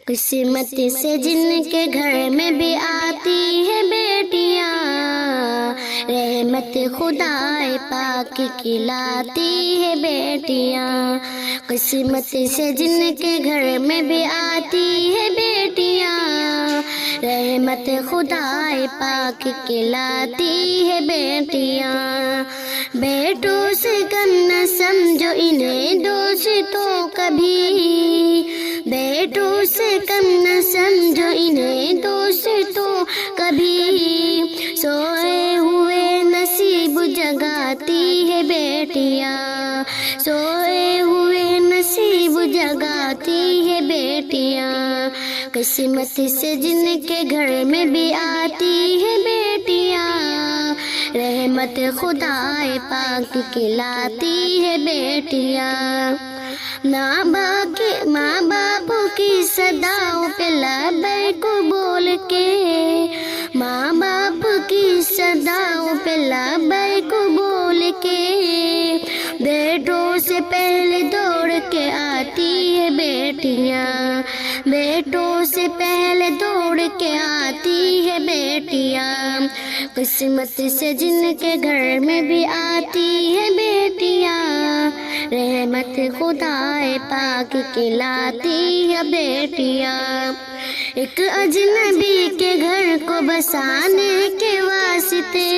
قسمت سے جن کے گھر میں بھی آتی ہے بیٹیاں، رحمت خدائے پاک کی لاتی ہے بیٹیاں۔ قسمت سے جن کے گھر میں بھی آتی ہے بیٹیاں، رحمت خدائے پاک کی لاتی ہے بیٹیاں۔ بیٹوں سے کم نہ سمجھو انہیں دوستوں کبھی، بیٹوں سے کم نہ سمجھو انہیں دوستوں کبھی، سوئے ہوئے نصیب جگاتی ہے بیٹیاں، سوئے ہوئے نصیب جگاتی ہے بیٹیاں۔ قسمت سے جن کے گھر میں بھی آتی ہے بیٹیاں، رحمت خدائے پاک کی لاتی ہے بیٹیاں۔ ماں باپ کی صداؤں پہ لبیک بول کے، ماں باپ کی صداؤں پہ لبیک بول کے، بیٹوں سے پہلے دوڑ کے آتی ہے بیٹیاں، بیٹوں سے پہلے دوڑ کے آتی ہے بیٹیاں۔ قسمت سے جن کے گھر میں بھی آتی ہے بیٹیاں، رحمت خدائے پاک کی لاتی ہے بیٹیاں۔ ایک اجنبی کے گھر کو بسانے کے واسطے،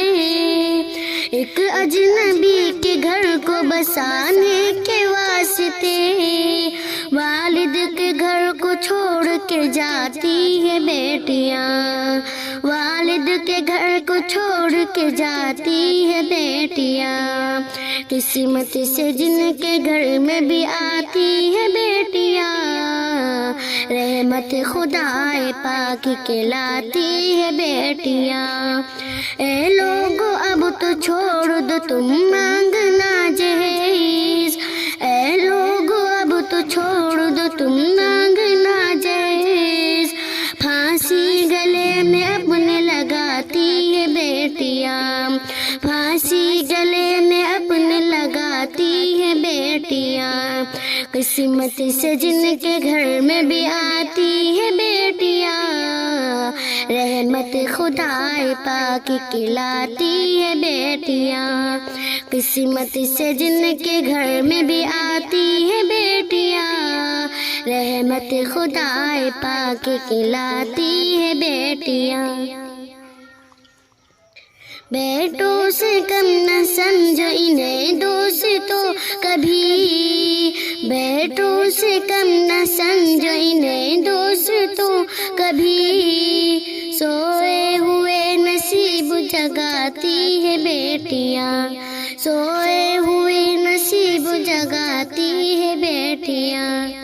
ایک اجنبی کے گھر کو بسانے کے واسطے، والد کے گھر کو چھوڑ کے جاتی ہے بیٹیاں، والد کے گھر کو چھوڑ کے جاتی ہے بیٹیاں۔ قسمت سے جن کے گھر میں بھی آتی ہے بیٹیاں، رحمت خدائے پاک کی لاتی ہے بیٹیاں۔ اے لوگو اب تو چھوڑ دو تم مانگنا جہیز، اے لوگو اب تو چھوڑ دو تم مانگنا جہیز، پھانسی گلے میں اپنے لگاتی ہے بیٹیاں، پھانسی گلے میں اپنے لگاتی ہے بیٹیاں۔ قسمت سے جن کے گھر میں بھی آتی ہے بیٹیاں، رحمت خدائے پاک کی لاتی ہے بیٹیاں۔ قسمت سے جن کے گھر میں بھی آتی ہے بیٹیاں، رحمت خدائے پاک کی لاتی ہے بیٹیاں۔ بیٹوں سے کم نہ سمجھو انہیں دوستوں کبھی، بیٹوں سے کم نہ سمجھو انہیں دوستوں کبھی، سوئے ہوئے نصیب جگاتی ہے بیٹیاں، سوئے ہوئے